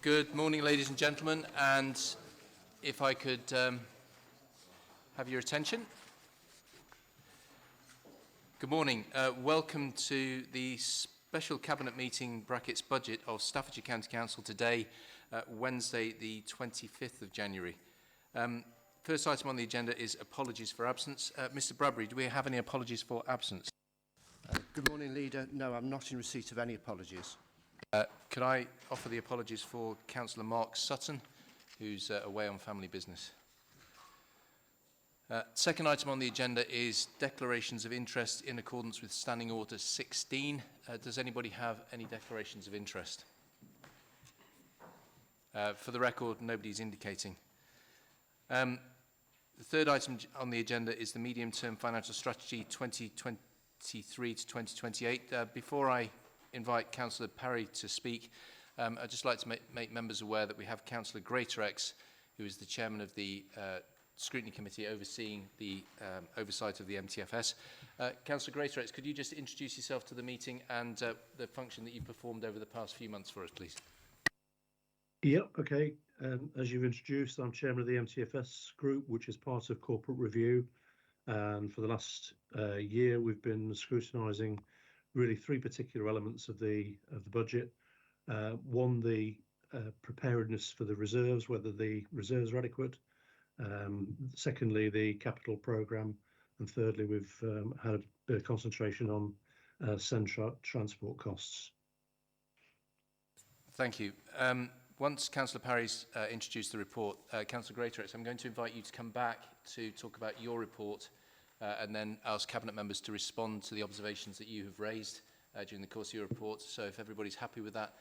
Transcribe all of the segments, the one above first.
Good morning, ladies and gentlemen, and if I could have your attention. Good morning. Welcome to the special Cabinet meeting brackets budget of Staffordshire County Council today, Wednesday the 25th of January. First item on the agenda is apologies for absence. Mr Bradbury, do we have any apologies for absence? Good morning, Leader. No, I'm not in receipt of any apologies. Could I offer the apologies for Councillor Mark Sutton, who's away on family business? Second item on the agenda is declarations of interest in accordance with Standing Order 16. Does anybody have any declarations of interest? For the record, nobody's indicating. The third item on the agenda is the medium-term financial strategy 2023 to 2028. Before I invite Councillor Parry to speak, I'd just like to make members aware that we have Councillor Greatorex, who is the chairman of the Scrutiny Committee overseeing the oversight of the MTFS. Councillor Greatorex, could you just introduce yourself to the meeting and the function that you've performed over the past few months for us, please? Yep, okay. As you've introduced, I'm chairman of the MTFS group, which is part of corporate review. And for the last year, we've been scrutinising really three particular elements of the budget. One, the preparedness for the reserves, whether the reserves are adequate. Secondly, the capital programme. And thirdly, we've had a bit of concentration on central transport costs. Thank you. Once Councillor Parry's introduced the report, Councillor Greatorex, I'm going to invite you to come back to talk about your report and then ask Cabinet members to respond to the observations that you have raised during the course of your report. So if everybody's happy with that,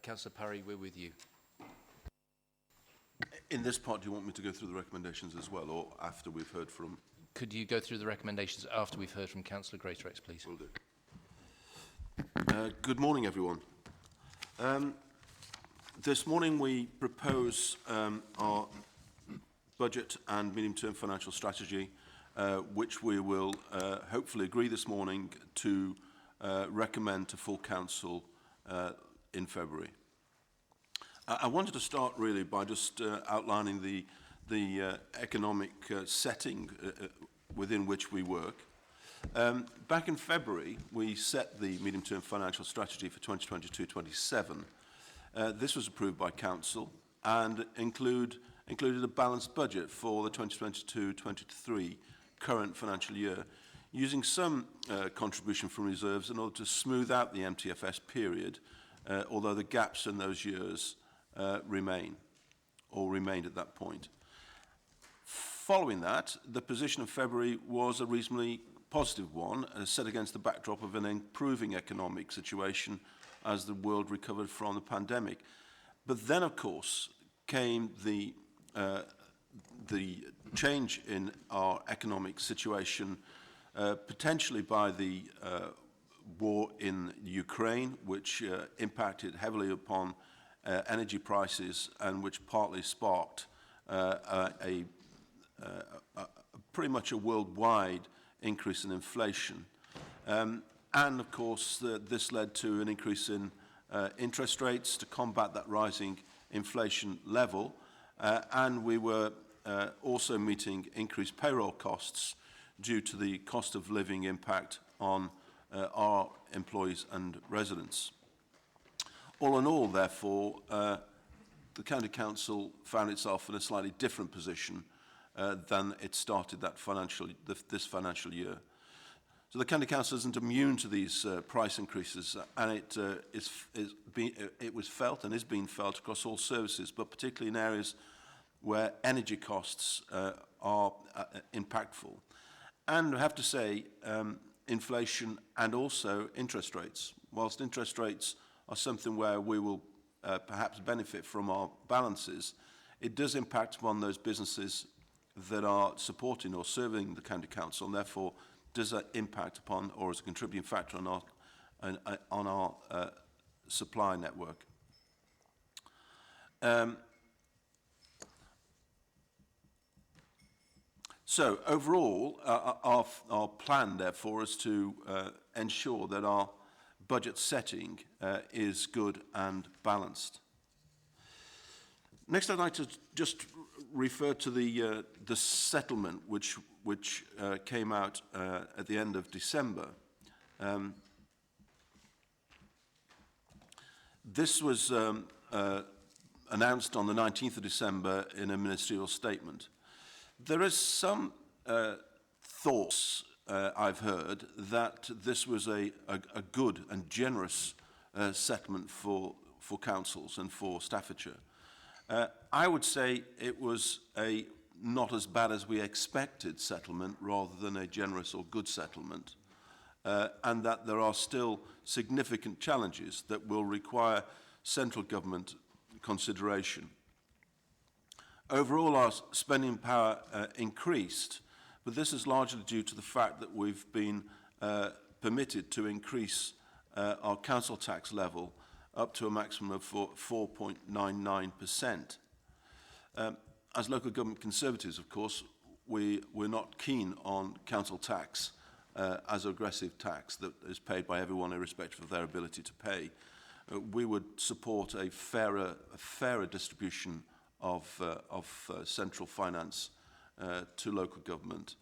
Councillor Parry, we're with you. In this part, do you want me to go through the recommendations as well, or after we've heard from... Could you go through the recommendations after we've heard from Councillor Greatorex, please? Will do. Good morning, everyone. This morning we propose our budget and medium-term financial strategy, which we will hopefully agree this morning to recommend to full council in February. I wanted to start really by just outlining the economic setting within which we work. Back in February, we set the medium-term financial strategy for 2022-27. This was approved by Council and included a balanced budget for the 2022-23 current financial year, using some contribution from reserves in order to smooth out the MTFS period, although the gaps in those years remained at that point. Following that, the position of February was a reasonably positive one, set against the backdrop of an improving economic situation as the world recovered from the pandemic. But then, of course, came the change in our economic situation, potentially by the war in Ukraine, which impacted heavily upon energy prices and which partly sparked pretty much a worldwide increase in inflation. And of course, this led to an increase in interest rates to combat that rising inflation level. And we were also meeting increased payroll costs due to the cost of living impact on our employees and residents. All in all, therefore, the County Council found itself in a slightly different position than it started this financial year. So the County Council isn't immune to these price increases, and it was felt and is being felt across all services, but particularly in areas where energy costs are impactful. And I have to say, inflation and also interest rates. Whilst interest rates are something where we will perhaps benefit from our balances, it does impact upon those businesses that are supporting or serving the County Council, and therefore does that impact upon or is a contributing factor on our supply network. So overall, our plan, therefore, is to ensure that our budget setting is good and balanced. Next, I'd like to just refer to the settlement which came out at the end of December. This was announced on the 19th of December in a ministerial statement. There is some thoughts I've heard that this was a good and generous settlement for councils and for Staffordshire. I would say it was a not as bad as we expected settlement rather than a generous or good settlement, and that there are still significant challenges that will require central government consideration. Overall, our spending power increased, but this is largely due to the fact that we've been permitted to increase our council tax level up to a maximum of 4.99%. As local government Conservatives, of course, we're not keen on council tax as aggressive tax that is paid by everyone irrespective of their ability to pay. We would support a fairer distribution of central finance to local government.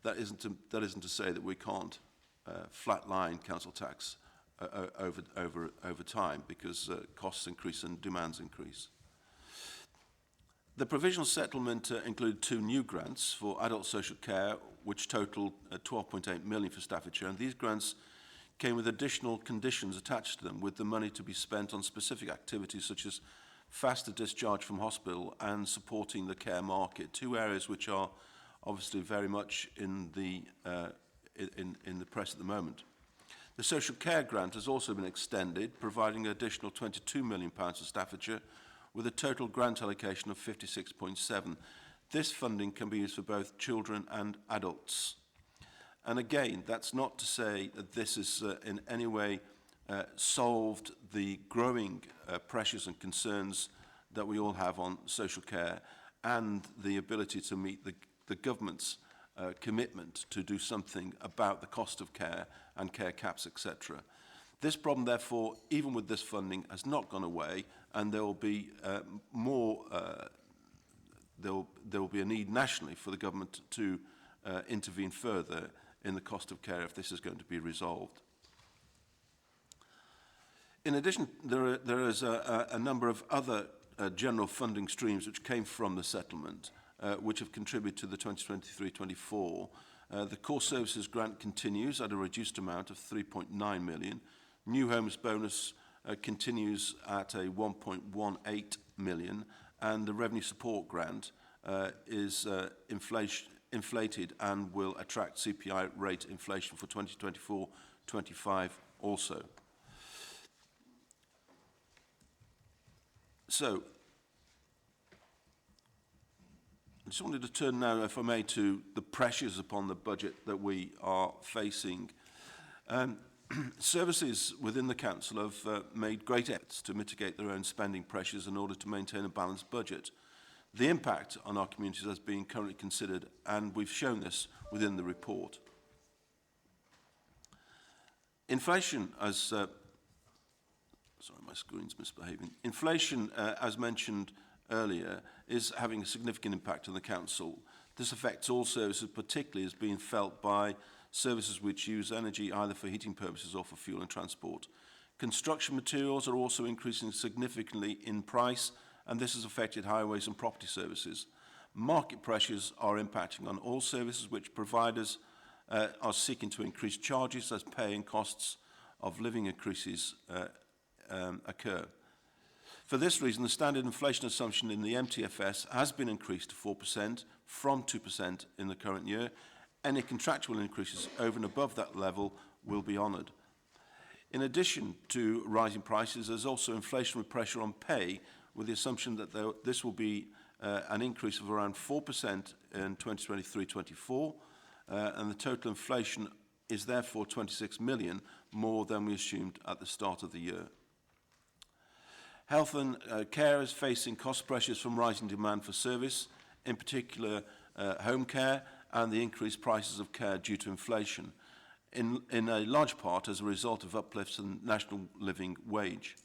That isn't to say that we can't flatline council tax over time, because costs increase and demands increase. The provisional settlement included 2 new grants for adult social care, which totaled 12.8 million for Staffordshire, and these grants came with additional conditions attached to them, with the money to be spent on specific activities such as faster discharge from hospital and supporting the care market, 2 areas which are obviously very much in the press at the moment. The social care grant has also been extended, providing an additional £22 million to Staffordshire, with a total grant allocation of 56.7. This funding can be used for both children and adults. And again, that's not to say that this is in any way solved the growing pressures and concerns that we all have on social care and the ability to meet the government's commitment to do something about the cost of care and care caps, etc. This problem, therefore, even with this funding, has not gone away, and there will be there will be a need nationally for the government to intervene further in the cost of care if this is going to be resolved. In addition, there is a number of other general funding streams which came from the settlement, which have contributed to the 2023-24. The core services grant continues at a reduced amount of 3.9 million. New homes bonus continues at a 1.18 million, and the revenue support grant is inflated and will attract CPI rate inflation for 2024-25 also. So, I just wanted to turn now, if I may, to the pressures upon the budget that we are facing. Services within the council have made great efforts to mitigate their own spending pressures in order to maintain a balanced budget. The impact on our communities has been currently considered, and we've shown this within the report. Inflation, sorry, my screen's misbehaving. Inflation, as mentioned earlier, is having a significant impact on the council. This affects all services, particularly as being felt by services which use energy either for heating purposes or for fuel and transport. Construction materials are also increasing significantly in price, and this has affected highways and property services. Market pressures are impacting on all services which providers are seeking to increase charges as pay and costs of living increases occur. For this reason, the standard inflation assumption in the MTFS has been increased to 4% from 2% in the current year. Any contractual increases over and above that level will be honoured. In addition to rising prices, there's also inflationary pressure on pay, with the assumption that this will be an increase of around 4% in 2023-24, and the total inflation is therefore 26 million more than we assumed at the start of the year. Health and care is facing cost pressures from rising demand for service, in particular home care, and the increased prices of care due to inflation, in a large part as a result of uplifts in national living wage.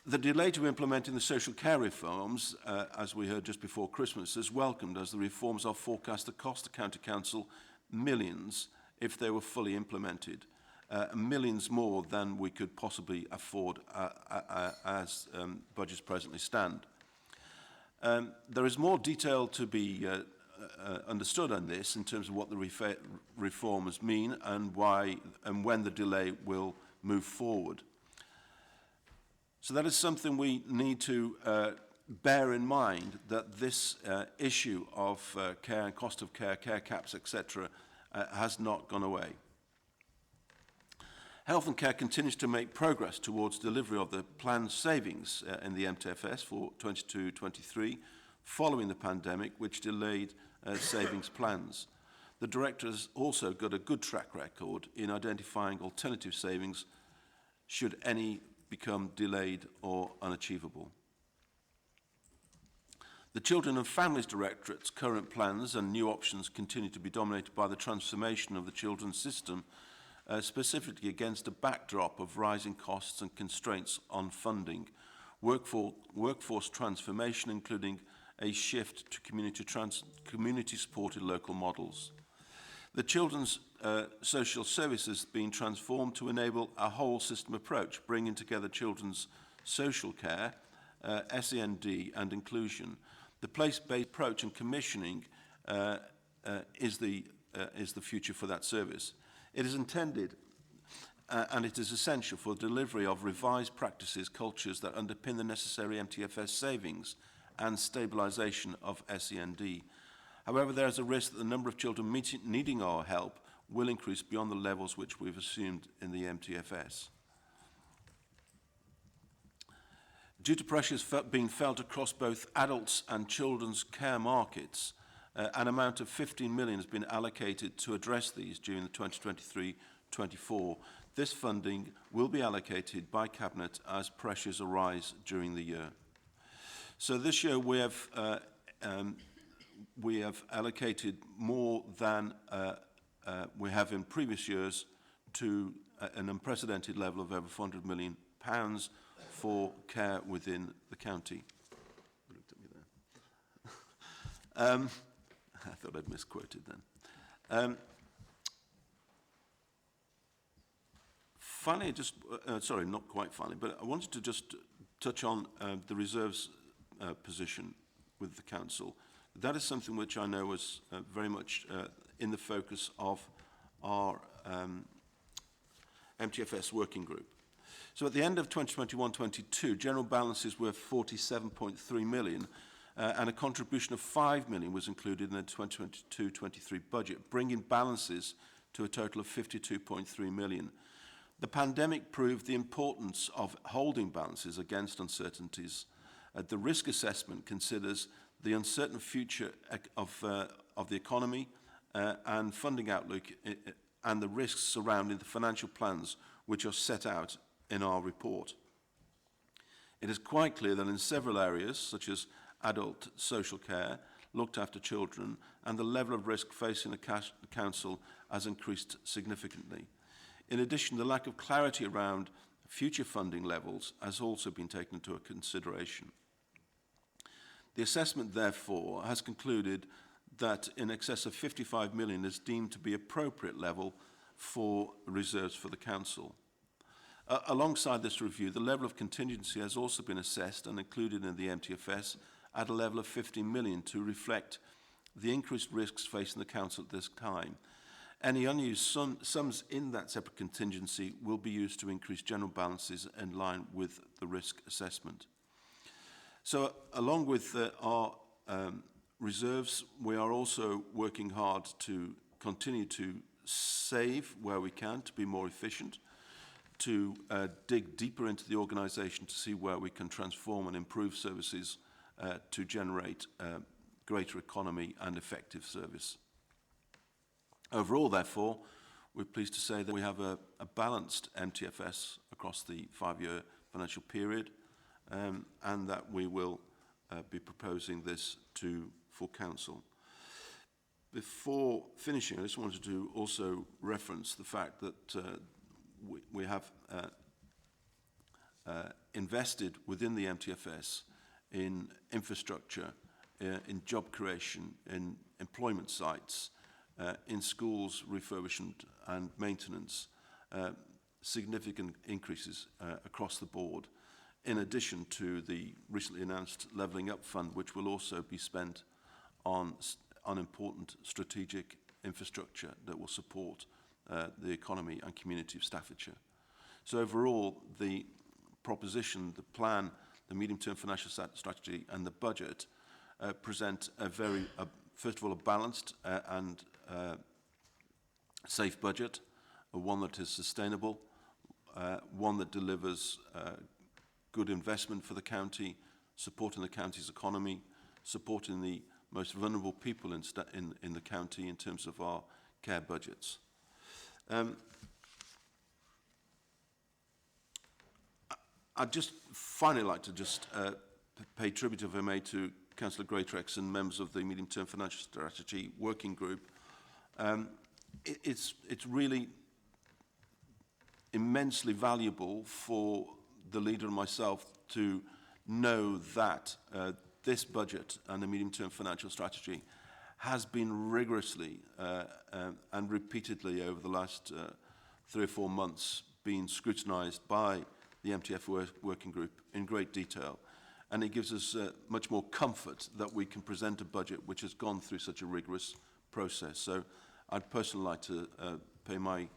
The delay to implementing the social care reforms, as we heard just before Christmas, is welcomed as the reforms are forecast to cost the County Council millions if they were fully implemented, millions more than we could possibly afford as budgets presently stand. There is more detail to be understood on this in terms of what the reforms mean and why and when the delay will move forward. So that is something we need to bear in mind, that this issue of care and cost of care, care caps, etc., has not gone away. Health and Care continues to make progress towards delivery of the planned savings in the MTFS for 22-23 following the pandemic, which delayed savings plans. The Director has also got a good track record in identifying alternative savings should any become delayed or unachievable. The Children and Families Directorate's current plans and new options continue to be dominated by the transformation of the children's system, specifically against a backdrop of rising costs and constraints on funding, workforce transformation, including a shift to community-supported local models. The children's social services being transformed to enable a whole system approach, bringing together children's social care, SEND and inclusion. The place-based approach and commissioning is the future for that service. It is intended and it is essential for the delivery of revised practices, cultures that underpin the necessary MTFS savings and stabilisation of SEND. However, there is a risk that the number of children needing our help will increase beyond the levels which we've assumed in the MTFS. Due to pressures being felt across both adults and children's care markets, an amount of 15 million has been allocated to address these during the 2023-24. This funding will be allocated by Cabinet as pressures arise during the year. So this year we have allocated more than we have in previous years to an unprecedented level of over £400 million for care within the county. Looked at me there. I thought I'd misquoted then. Finally, just sorry, not quite finally, but I wanted to just touch on the reserves position with the council. That is something which I know was very much in the focus of our MTFS working group. So at the end of 2021-22, general balances were 47.3 million, and a contribution of 5 million was included in the 2022-23 budget, bringing balances to a total of 52.3 million. The pandemic proved the importance of holding balances against uncertainties. The risk assessment considers the uncertain future of the economy and funding outlook and the risks surrounding the financial plans which are set out in our report. It is quite clear that in several areas, such as adult social care, looked after children, and the level of risk facing the council has increased significantly. In addition, the lack of clarity around future funding levels has also been taken into consideration. The assessment, therefore, has concluded that in excess of 55 million is deemed to be appropriate level for reserves for the council. Alongside this review, the level of contingency has also been assessed and included in the MTFS at a level of 15 million to reflect the increased risks facing the council at this time. Any unused sums in that separate contingency will be used to increase general balances in line with the risk assessment. So along with our reserves, we are also working hard to continue to save where we can, to be more efficient, to dig deeper into the organisation to see where we can transform and improve services to generate greater economy and effective service. Overall, therefore, we're pleased to say that we have a balanced MTFS across the 5-year financial period, and that we will be proposing this to full council. Before finishing, I just wanted to also reference the fact that we have invested within the MTFS in infrastructure, in job creation, in employment sites, in schools refurbishment and maintenance, significant increases across the board, in addition to the recently announced Levelling Up Fund, which will also be spent on important strategic infrastructure that will support the economy and community of Staffordshire. So overall, the proposition, the plan, the medium-term financial strategy and the budget present a very, first of all, a balanced and safe budget, one that is sustainable, one that delivers good investment for the county, supporting the county's economy, supporting the most vulnerable people in the county in terms of our care budgets. I'd just finally like to just pay tribute, if I may, to Councillor Greatrex and members of the Medium-Term Financial Strategy Working Group. It's really immensely valuable for the leader and myself to know that this budget and the medium-term financial strategy has been rigorously and repeatedly over the last 3 or 4 months been scrutinised by the MTF working group in great detail. And it gives us much more comfort that we can present a budget which has gone through such a rigorous process. So I'd personally like to pay my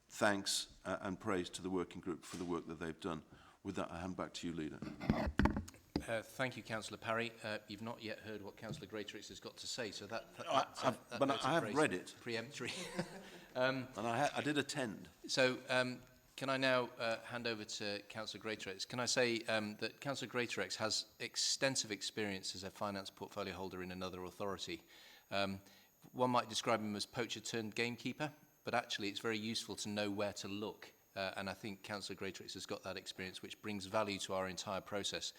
thanks and praise to the working group for the work that they've done. With that, I hand back to you, Leader. Thank you, Councillor Parry. You've not yet heard what Councillor Greatrix has got to say, so that I have read it. Preemptory. And I did attend. So can I now hand over to Councillor Greatrix? Can I say that Councillor Greatrix has extensive experience as a finance portfolio holder in another authority. One might describe him as poacher turned gamekeeper, but actually it's very useful to know where to look. And I think Councillor Greatrix has got that experience, which brings value to our entire process.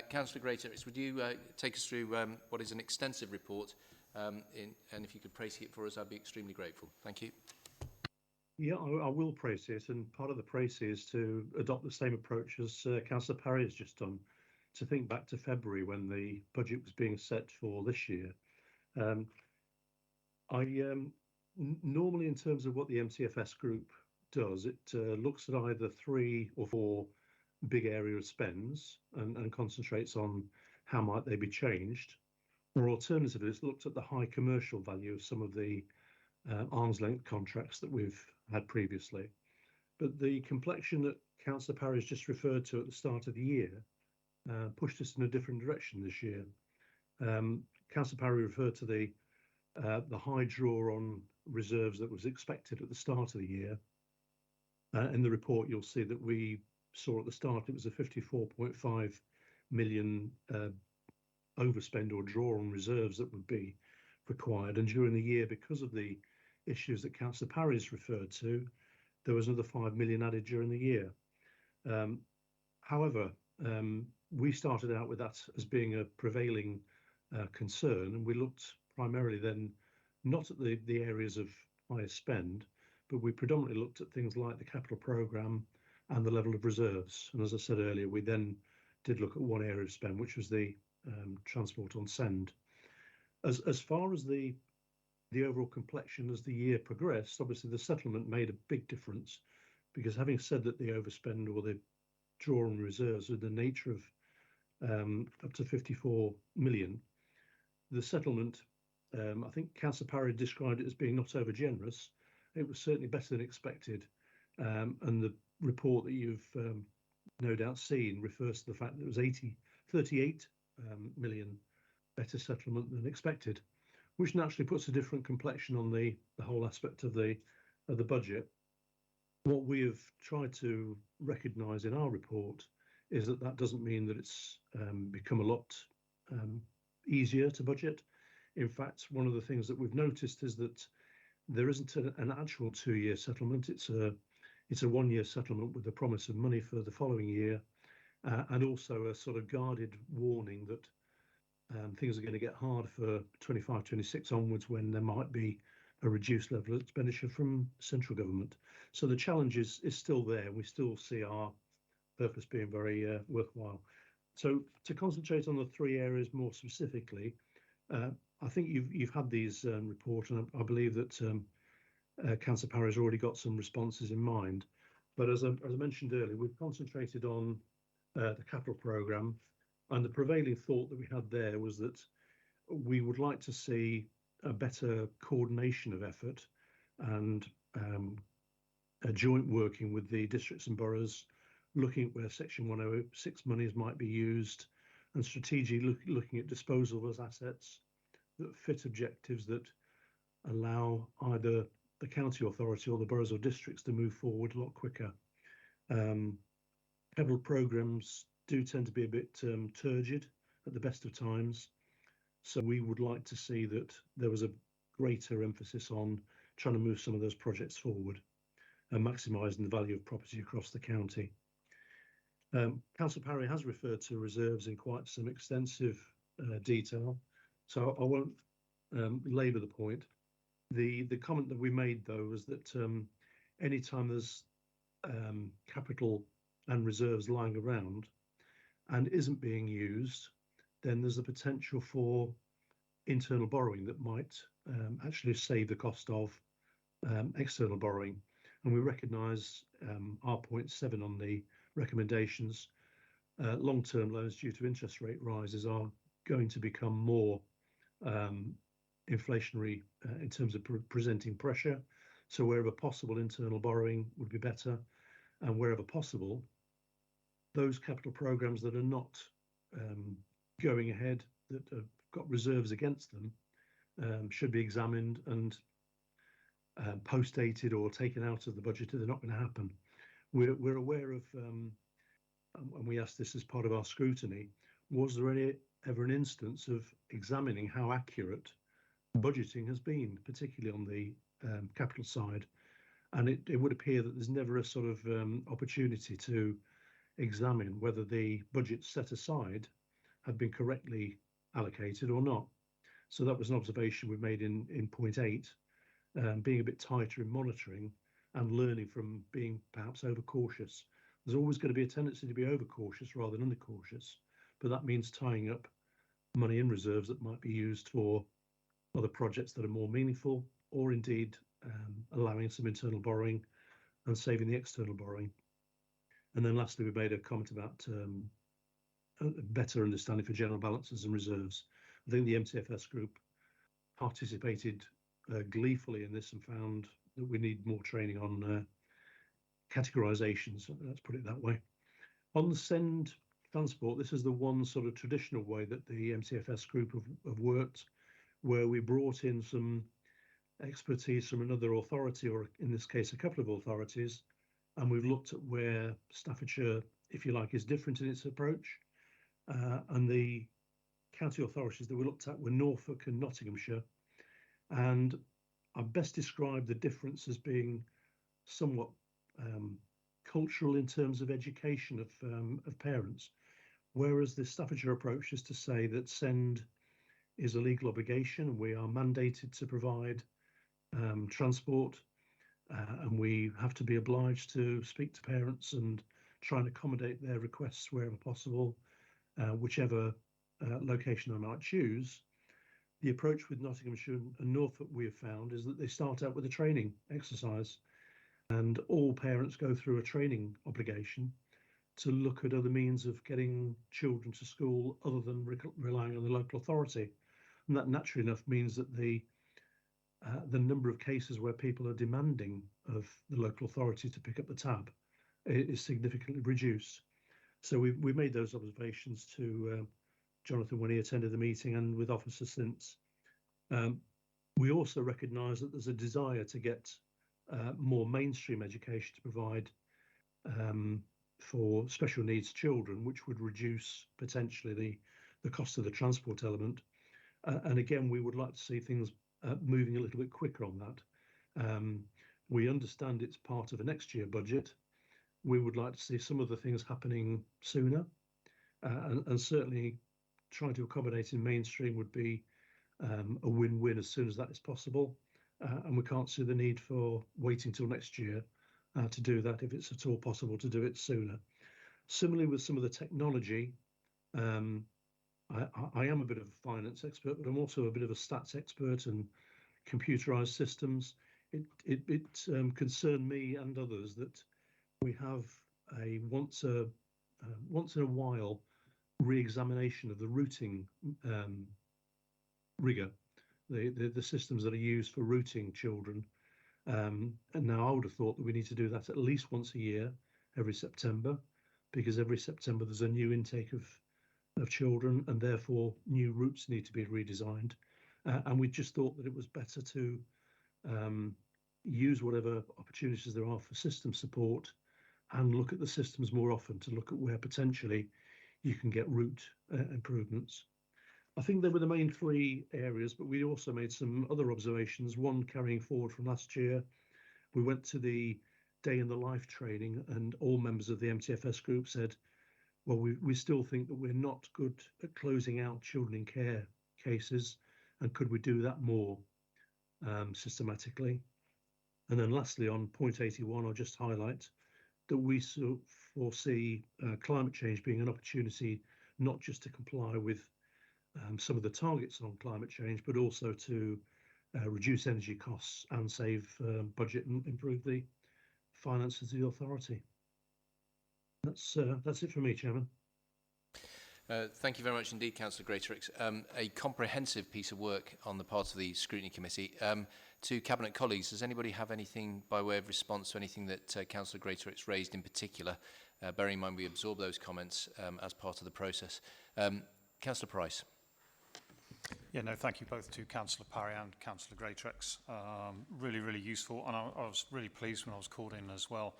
Councillor Greatrix, would you take us through what is an extensive report? And if you could praise it for us, I'd be extremely grateful. Thank you. Yeah, I will praise it, and part of the praise is to adopt the same approach as Councillor Parry has just done, to think back to February when the budget was being set for this year. Normally, in terms of what the MTFS group does, it looks at either 3 or 4 big area of spends and concentrates on how might they be changed, or alternatively, it's looked at the high commercial value of some of the arm's length contracts that we've had previously. But the complexion that Councillor Parry has just referred to at the start of the year pushed us in a different direction this year. Councillor Parry referred to the high draw on reserves that was expected at the start of the year. In the report, you'll see that we saw at the start it was a 54.5 million overspend or draw on reserves that would be required. And during the year, because of the issues that Councillor Parry has referred to, there was another 5 million added during the year. However, we started out with that as being a prevailing concern, and we looked primarily then not at the areas of highest spend, but we predominantly looked at things like the capital programme and the level of reserves. And as I said earlier, we then did look at one area of spend, which was the transport on send. As far as the overall complexion as the year progressed, obviously the settlement made a big difference, because having said that the overspend or the draw on reserves with the nature of up to 54 million, the settlement, I think Councillor Parry described it as being not over generous. It was certainly better than expected, and the report that you've no doubt seen refers to the fact that it was 38 million better settlement than expected, which naturally puts a different complexion on the whole aspect of the budget. What we have tried to recognise in our report is that that doesn't mean that it's become a lot easier to budget. In fact, one of the things that we've noticed is that there isn't an actual 2-year settlement. It's a 1-year settlement with the promise of money for the following year, and also a sort of guarded warning that things are going to get hard for 25-26 onwards, when there might be a reduced level of expenditure from central government. So the challenge is still there. We still see our purpose being very worthwhile. So to concentrate on the three areas more specifically, I think you've had these report, and I believe that Councillor Parry's already got some responses in mind. But as I mentioned earlier, we've concentrated on the capital programme, and the prevailing thought that we had there was that we would like to see a better coordination of effort and a joint working with the districts and boroughs, looking at where Section 106 monies might be used, and strategically looking at disposal of those assets that fit objectives that allow either the county authority or the boroughs or districts to move forward a lot quicker. Capital programmes do tend to be a bit turgid at the best of times, so we would like to see that there was a greater emphasis on trying to move some of those projects forward and maximising the value of property across the county. Councillor Parry has referred to reserves in quite some extensive detail, so I won't labour the point. The comment that we made, though, was that any time there's capital and reserves lying around and isn't being used, then there's a potential for internal borrowing that might actually save the cost of external borrowing. And we recognise our point 7 on the recommendations. Long-term loans due to interest rate rises are going to become more inflationary in terms of presenting pressure. So wherever possible, internal borrowing would be better. And wherever possible, those capital programmes that are not going ahead, that have got reserves against them, should be examined and post-dated or taken out of the budget if they're not going to happen. We're aware of, and we asked this as part of our scrutiny, was there ever an instance of examining how accurate budgeting has been, particularly on the capital side? And it would appear that there's never a sort of opportunity to examine whether the budget set aside had been correctly allocated or not. So that was an observation we made in point 8, being a bit tighter in monitoring and learning from being perhaps overcautious. There's always going to be a tendency to be overcautious rather than undercautious, but that means tying up money in reserves that might be used for other projects that are more meaningful, or indeed allowing some internal borrowing and saving the external borrowing. And then lastly, we made a comment about a better understanding for general balances and reserves. I think the MTFS group participated gleefully in this and found that we need more training on categorisations, let's put it that way. On the send transport, this is the one sort of traditional way that the MTFS group have worked, where we brought in some expertise from another authority, or in this case, a couple of authorities, and we've looked at where Staffordshire, if you like, is different in its approach. And the county authorities that we looked at were Norfolk and Nottinghamshire. And I best describe the difference as being somewhat cultural in terms of education of parents, whereas the Staffordshire approach is to say that send is a legal obligation. We are mandated to provide transport, and we have to be obliged to speak to parents and try and accommodate their requests wherever possible, whichever location I might choose. The approach with Nottinghamshire and Norfolk we have found is that they start out with a training exercise, and all parents go through a training obligation to look at other means of getting children to school other than relying on the local authority. And that naturally enough means that the number of cases where people are demanding of the local authority to pick up the tab is significantly reduced. So we made those observations to Jonathan when he attended the meeting, and with officers since. We also recognise that there's a desire to get more mainstream education to provide for special needs children, which would reduce potentially the cost of the transport element. And again, we would like to see things moving a little bit quicker on that. We understand it's part of a next year budget. We would like to see some of the things happening sooner, and certainly trying to accommodate in mainstream would be a win-win as soon as that is possible. and we can't see the need for waiting till next year to do that if it's at all possible to do it sooner. Similarly, with some of the technology, I am a bit of a finance expert, but I'm also a bit of a stats expert and computerized systems. It concerned me and others that we have a once in a while re-examination of the routing rigor, the systems that are used for routing children. And now I would have thought that we need to do that at least once a year, every September, because every September there's a new intake of children, and therefore new routes need to be redesigned. And we just thought that it was better to use whatever opportunities there are for system support and look at the systems more often to look at where potentially you can get route improvements. I think they were the main three areas, but we also made some other observations, one carrying forward from last year. We went to the Day in the Life training, and all members of the MTFS group said, well, we still think that we're not good at closing out children in care cases, and could we do that more systematically? And then lastly, on point 81, I'll just highlight that we foresee climate change being an opportunity not just to comply with some of the targets on climate change, but also to reduce energy costs and save budget and improve the finances of the authority. That's it for me, Chairman. Thank you very much indeed, Councillor Greatrix. A comprehensive piece of work on the part of the Scrutiny Committee. To Cabinet colleagues, does anybody have anything by way of response to anything that Councillor Greatrix raised in particular? Bearing in mind we absorb those comments as part of the process. Councillor Price. Yeah, no, thank you both to Councillor Parry and Councillor Greatrix. Really, really useful, and I was really pleased when I was called in as well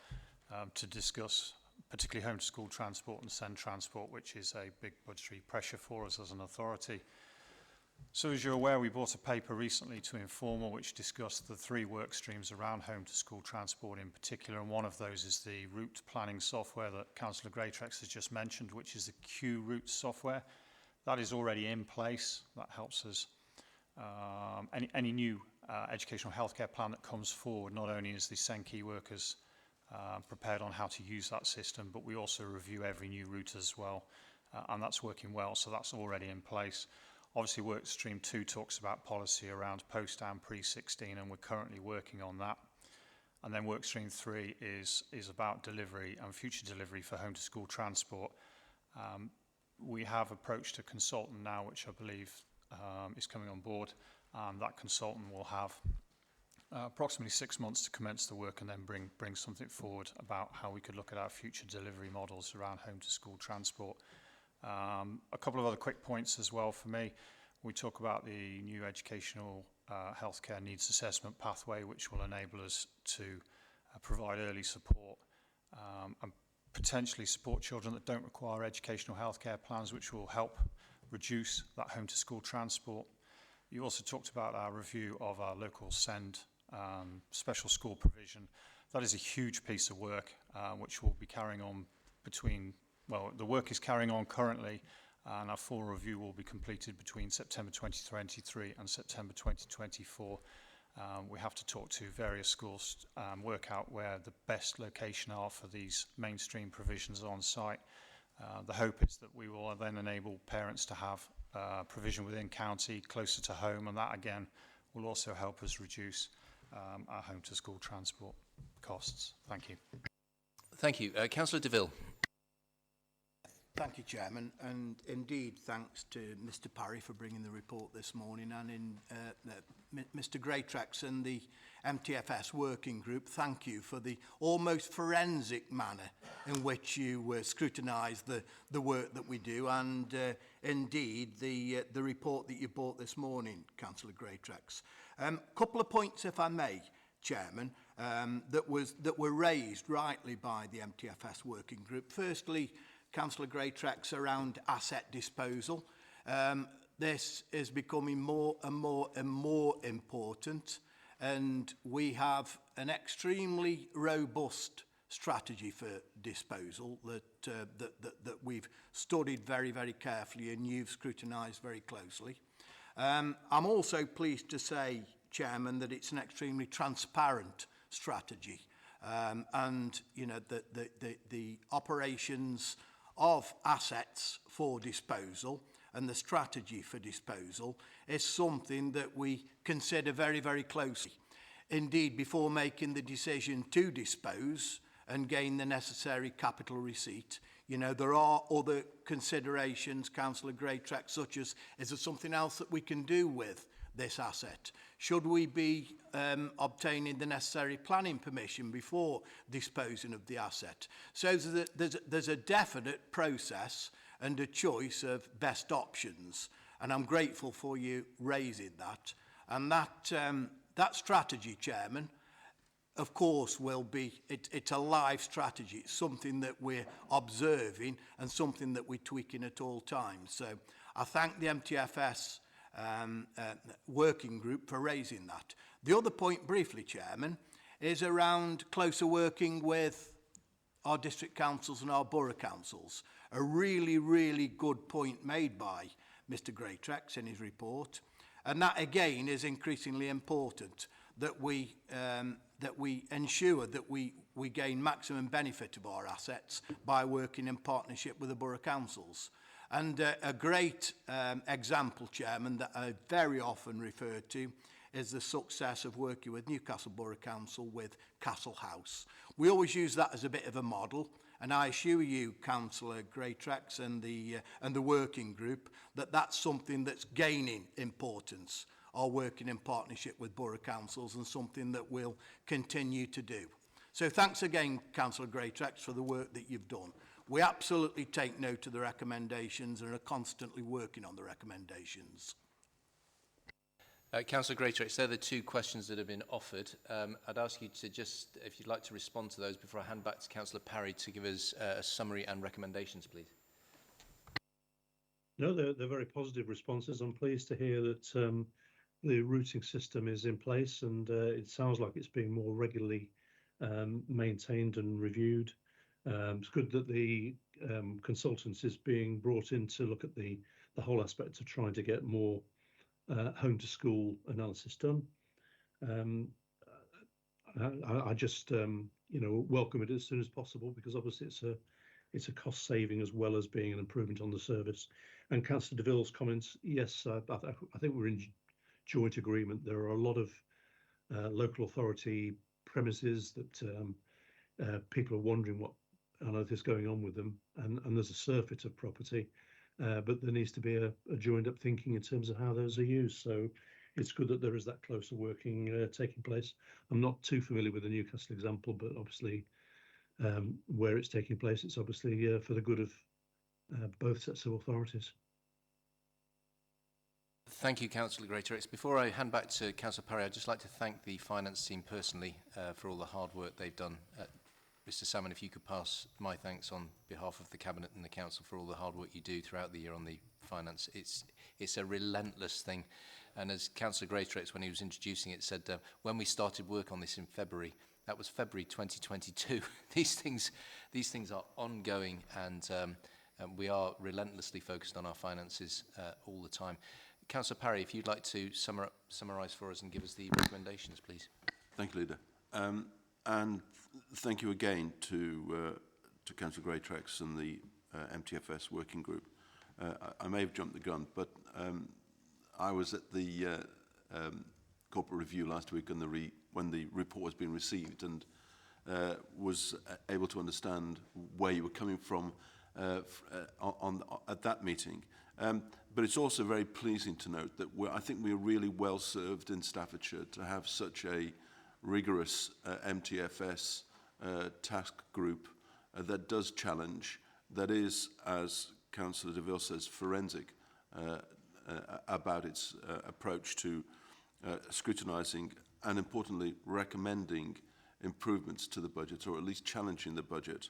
to discuss particularly home to school transport and send transport, which is a big budgetary pressure for us as an authority. So as you're aware, we brought a paper recently to Informal which discussed the three work streams around home to school transport in particular, and one of those is the route planning software that Councillor Greatrix has just mentioned, which is the Q route software. That is already in place. That helps us. Any new educational healthcare plan that comes forward, not only is the SEND key workers prepared on how to use that system, but we also review every new route as well, and that's working well, so that's already in place. Obviously, work stream 2 talks about policy around post and pre-16, and we're currently working on that. And then work stream 3 is about delivery and future delivery for home to school transport. We have approached a consultant now, which I believe is coming on board, and that consultant will have approximately 6 months to commence the work and then bring something forward about how we could look at our future delivery models around home to school transport. A couple of other quick points as well for me. We talk about the new educational healthcare needs assessment pathway, which will enable us to provide early support and potentially support children that don't require educational healthcare plans, which will help reduce that home to school transport. You also talked about our review of our local SEND special school provision. That is a huge piece of work which will be carrying on the work is carrying on currently, and our full review will be completed between September 2023 and September 2024. We have to talk to various schools, work out where the best location are for these mainstream provisions on site. The hope is that we will then enable parents to have provision within county, closer to home, and that again will also help us reduce our home to school transport costs. Thank you. Thank you. Councillor DeVille. Thank you, Chairman, and indeed thanks to Mr Parry for bringing the report this morning, and Mr Greatrix and the MTFS working group, thank you for the almost forensic manner in which you scrutinise the work that we do, and indeed the report that you brought this morning, Councillor Greatrix. Couple of points, if I may, Chairman, that were raised rightly by the MTFS working group. Firstly, Councillor Greatrix, around asset disposal. This is becoming more and more important, and we have an extremely robust strategy for disposal that we've studied very, very carefully and you've scrutinised very closely. I'm also pleased to say, Chairman, that it's an extremely transparent strategy. And, you know, the operations of assets for disposal and the strategy for disposal is something that we consider very, very closely. Indeed, before making the decision to dispose and gain the necessary capital receipt, you know, there are other considerations, Councillor Greatrex, such as, is there something else that we can do with this asset? Should we be obtaining the necessary planning permission before disposing of the asset? So there's a definite process and a choice of best options. And I'm grateful for you raising that. And that strategy, Chairman, of course, will be, it's a live strategy. It's something that we're observing and something that we're tweaking at all times. So I thank the MTFS working group for raising that. The other point, briefly, Chairman, is around closer working with our district councils and our borough councils. A really, really good point made by Mr. Greatrex in his report. And that, again, is increasingly important, that we ensure that we gain maximum benefit of our assets by working in partnership with the borough councils. And a great example, Chairman, that I very often refer to is the success of working with Newcastle Borough Council with Castle House. We always use that as a bit of a model, and I assure you, Councillor Greatrex and the working group, that that's something that's gaining importance, our working in partnership with borough councils, and something that we'll continue to do. So thanks again, Councillor Greatrex, for the work that you've done. We absolutely take note of the recommendations and are constantly working on the recommendations. Councillor Greatrex, they're the two questions that have been offered. I'd ask you to just, if you'd like to respond to those before I hand back to Councillor Parry to give us a summary and recommendations, please. No, they're very positive responses. I'm pleased to hear that the routing system is in place, and it sounds like it's being more regularly maintained and reviewed. It's good that the consultants is being brought in to look at the whole aspect of trying to get more home to school analysis done. I just welcome it as soon as possible, because obviously it's a cost saving as well as being an improvement on the service. And Councillor DeVille's comments, yes, I think we're in joint agreement. There are a lot of local authority premises that people are wondering what on earth is going on with them, and there's a surfeit of property, but there needs to be a joined up thinking in terms of how those are used. So it's good that there is that closer working taking place. I'm not too familiar with the Newcastle example, but obviously where it's taking place, it's obviously for the good of both sets of authorities. Thank you, Councillor Greatrex. Before I hand back to Councillor Parry, I'd just like to thank the finance team personally for all the hard work they've done. Mr. Salmon, if you could pass my thanks on behalf of the Cabinet and the Council for all the hard work you do throughout the year on the finance. It's a relentless thing. And as Councillor Greatrex, when he was introducing it, said when we started work on this in February, that was February 2022. These things are ongoing, and we are relentlessly focused on our finances all the time. Councillor Parry, if you'd like to summarise for us and give us the recommendations, please. Thank you, Leader. And thank you again to Councillor Greatrex and the MTFS working group. I may have jumped the gun, but I was at the corporate review last week when the report was being received, and was able to understand where you were coming from at that meeting. But it's also very pleasing to note that I think we're really well served in Staffordshire to have such a rigorous MTFS task group that does challenge, that is, as Councillor DeVille says, forensic about its approach to scrutinising and, importantly, recommending improvements to the budget, or at least challenging the budget.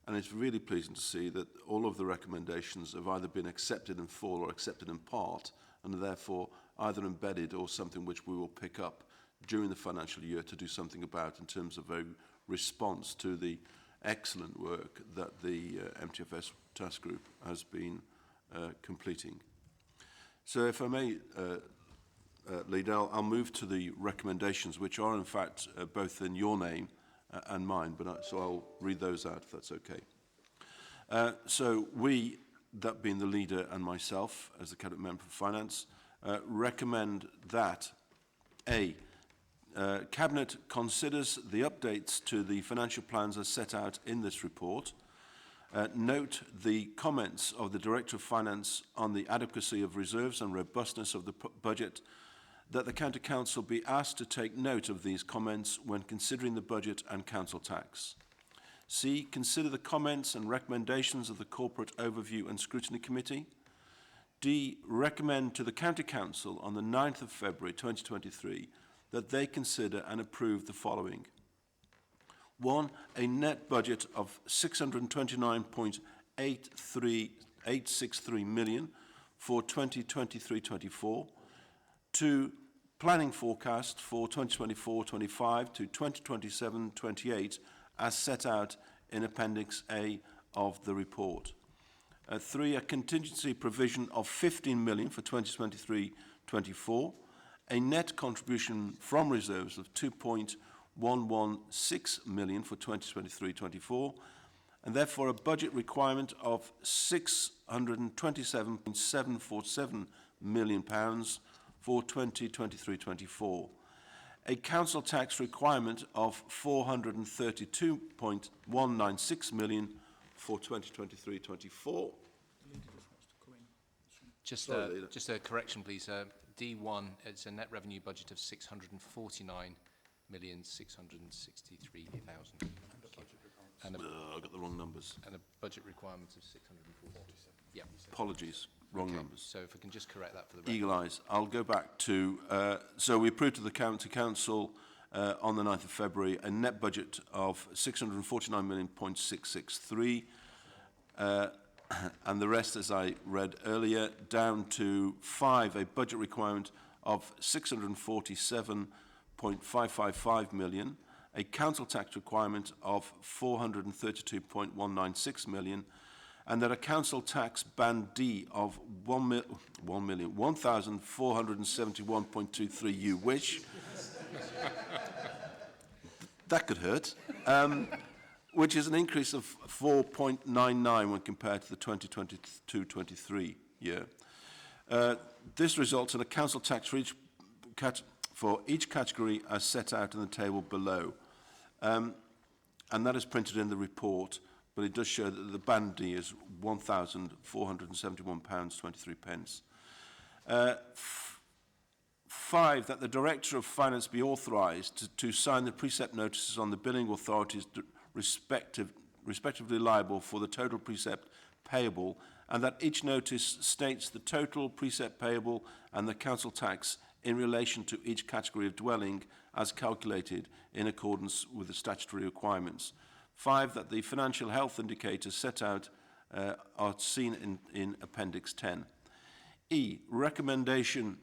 And it's really pleasing to see that all of the recommendations have either been accepted in full or accepted in part, and are therefore either embedded or something which we will pick up during the financial year to do something about in terms of a response to the excellent work that the MTFS task group has been completing. So if I may Leader. I'll move to the recommendations, which are in fact both in your name and mine, so I'll read those out if that's okay. So we, that being the Leader and myself as the Cabinet Member for Finance, recommend that A, Cabinet considers the updates to the financial plans as set out in this report. Note the comments of the Director of Finance on the adequacy of reserves and robustness of the budget, that the County Council be asked to take note of these comments when considering the budget and council tax. C, consider the comments and recommendations of the Corporate Overview and Scrutiny Committee. D, recommend to the County Council on the 9th of February 2023 that they consider and approve the following. 1, a net budget of £629.863 million for 2023-24. 2, planning forecast for 2024-25 to 2027-28 as set out in Appendix A of the report. 3, a contingency provision of £15 million for 2023-24. A net contribution from reserves of £2.116 million for 2023-24, and therefore a budget requirement of £627.747 million for 2023-24. A council tax requirement of £432.196 million for 2023-24. Just a correction, please. D1, it's a net revenue budget of 649,663,000. I got the wrong numbers. And a budget requirement of 647. Yeah. Apologies, wrong numbers. So if we can just correct that for the record. Eagle eyes. I'll go back to, so we approved to the County Council on the 9th of February a net budget of 649.663 million. And the rest, as I read earlier, down to 5, a budget requirement of 647.555 million, a council tax requirement of 432.196 million, and that a council tax band D of 1,471.23, you wish. That could hurt. Which is an increase of 4.99 when compared to the 2022-23 year. This results in a council tax for each category as set out in the table below. And that is printed in the report, but it does show that the band D is £1,471.23. 5, that the Director of Finance be authorised to sign the precept notices on the billing authorities respectively liable for the total precept payable, and that each notice states the total precept payable and the council tax in relation to each category of dwelling as calculated in accordance with the statutory requirements. 5, that the financial health indicators set out are seen in Appendix 10. E, recommended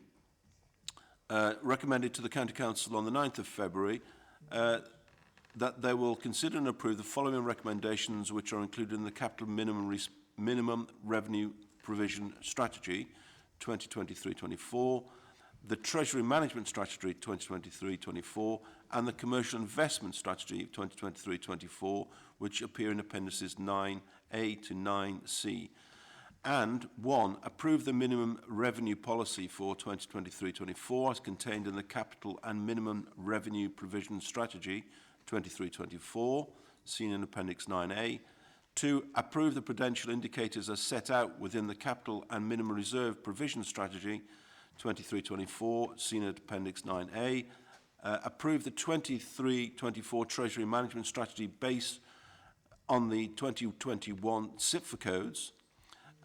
to the County Council on the 9th of February that they will consider and approve the following recommendations which are included in the Capital Minimum Revenue Provision Strategy 2023-24, the Treasury Management Strategy 2023-24, and the Commercial Investment Strategy 2023-24, which appear in Appendices 9A to 9C. And 1, approve the minimum revenue policy for 2023-24 as contained in the Capital and Minimum Revenue Provision Strategy 23-24, seen in Appendix 9A. 2, approve the prudential indicators as set out within the Capital and Minimum Reserve Provision Strategy 23-24, seen at Appendix 9A. Approve the 23-24 Treasury Management Strategy based on the 2021 CIPFA codes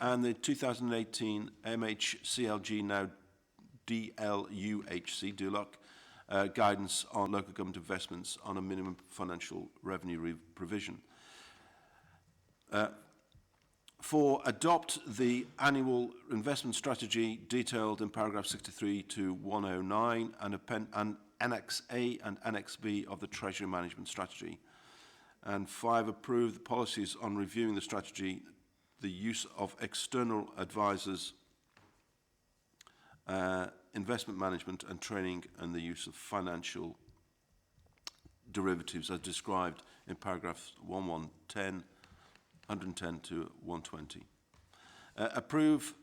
and the 2018 MHCLG, now DLUHC, DULUC, guidance on local government investments on a minimum financial revenue provision. 4, adopt the annual investment strategy detailed in paragraph 63 to 109 and Annex A and Annex B of the Treasury Management Strategy. And 5, approve the policies on reviewing the strategy, the use of external advisors investment management and training and the use of financial derivatives as described in paragraphs 110 to 120. Approve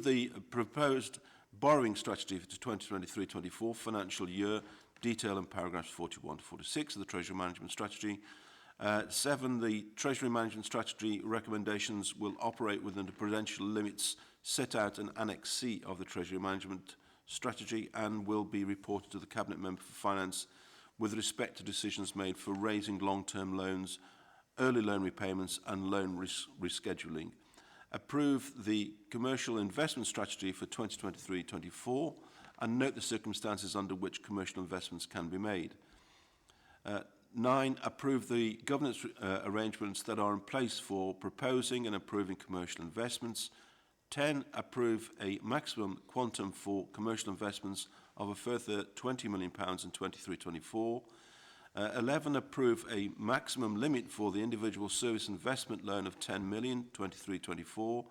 the proposed borrowing strategy for the 2023-24 financial year, detail in paragraphs 41 to 46 of the Treasury Management Strategy. 7, the Treasury Management Strategy recommendations will operate within the prudential limits set out in Annex C of the Treasury Management Strategy and will be reported to the Cabinet Member for Finance with respect to decisions made for raising long-term loans, early loan repayments and loan rescheduling. Approve the Commercial Investment Strategy for 2023-24 and note the circumstances under which commercial investments can be made. 9, approve the governance arrangements that are in place for proposing and approving commercial investments. 10, approve a maximum quantum for commercial investments of a further £20 million in 23-24. 11, approve a maximum limit for the individual service investment loan of 10 million, 23-24.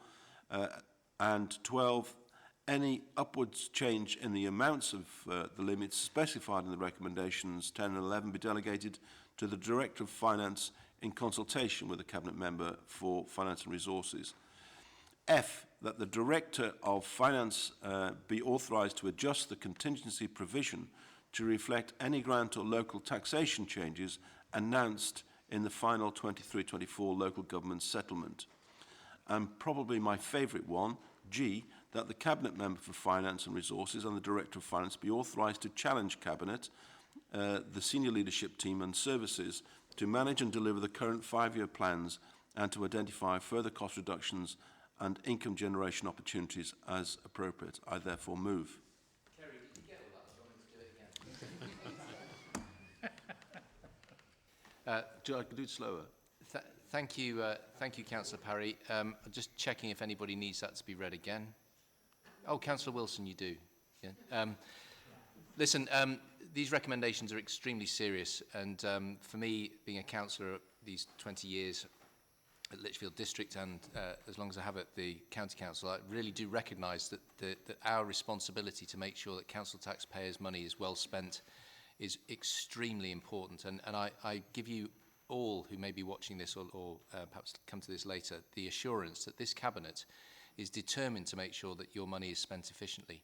And 12, any upwards change in the amounts of the limits specified in the recommendations 10 and 11 be delegated to the Director of Finance in consultation with the Cabinet Member for Finance and Resources. F, that the Director of Finance be authorised to adjust the contingency provision to reflect any grant or local taxation changes announced in the final 23-24 local government settlement. And probably my favourite one, G, that the Cabinet Member for Finance and Resources and the Director of Finance be authorised to challenge Cabinet, the senior leadership team and services to manage and deliver the current 5-year plans and to identify further cost reductions and income generation opportunities as appropriate. I therefore move. Kerry, did you get all that? Do you want me to do it again? I can do it slower. Thank you, Councillor Parry. I'm just checking if anybody needs that to be read again. Oh, Councillor Wilson, you do. Yeah. Listen, these recommendations are extremely serious, and for me, being a councillor these 20 years at Lichfield District and as long as I have at the County Council, I really do recognise that our responsibility to make sure that council taxpayers' money is well spent is extremely important. And I give you all who may be watching this or perhaps come to this later, the assurance that this Cabinet is determined to make sure that your money is spent efficiently.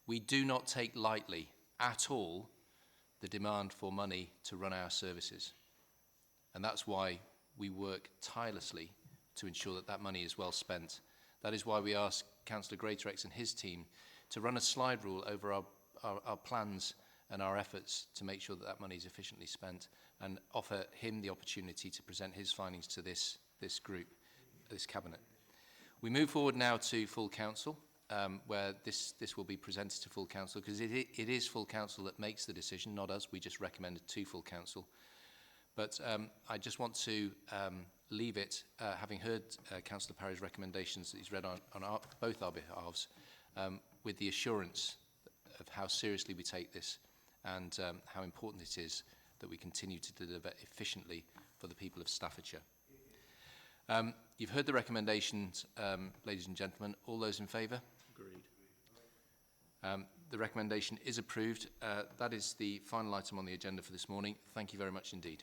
We do not take lightly at all the demand for money to run our services. And that's why we work tirelessly to ensure that that money is well spent. That is why we ask Councillor Greatorex and his team to run a slide rule over our plans and our efforts to make sure that that money is efficiently spent and offer him the opportunity to present his findings to this group, this Cabinet. We move forward now to full council, where this will be presented to full council because it is full council that makes the decision, not us. We just recommend it to full council. But I just want to leave it, having heard Councillor Parry's recommendations that he's read on both our behalves, with the assurance of how seriously we take this and how important it is that we continue to deliver efficiently for the people of Staffordshire. You've heard the recommendations, ladies and gentlemen. All those in favour? Agreed. The recommendation is approved. That is the final item on the agenda for this morning. Thank you very much indeed.